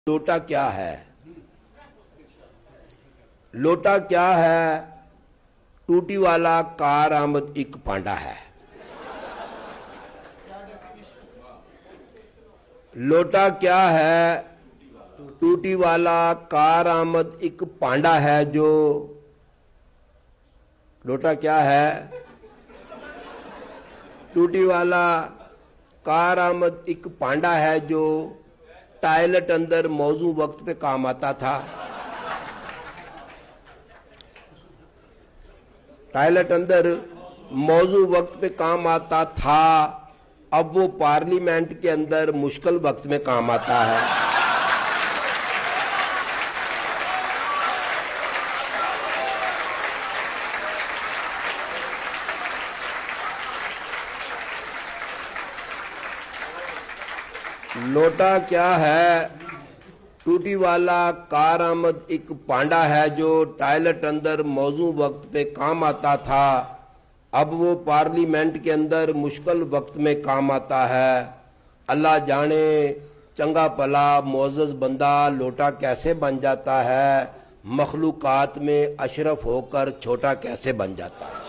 लोटा क्या है? लोटा क्या है? टूटी वाला कार आमद एक पांडा है। लोटा क्या है? टूटी वाला कार आमद एक पांडा है जो लोटा क्या है? टूटी वाला कार आमद एक पांडा है जो टॉयलेट अंदर मौजू वक्त पे काम आता था। टॉयलेट अंदर मौजू वक्त पे काम आता था, अब वो पार्लियामेंट के अंदर मुश्किल वक्त में काम आता है। लोटा क्या है? टूटी वाला कार आमद एक पांडा है जो टॉयलेट अंदर मौजू वक्त पे काम आता था, अब वो पार्लियामेंट के अंदर मुश्किल वक्त में काम आता है। अल्लाह जाने चंगा भला मोअज़्ज़ज़ बंदा लोटा कैसे बन जाता है, मखलूकात में अशरफ होकर छोटा कैसे बन जाता है।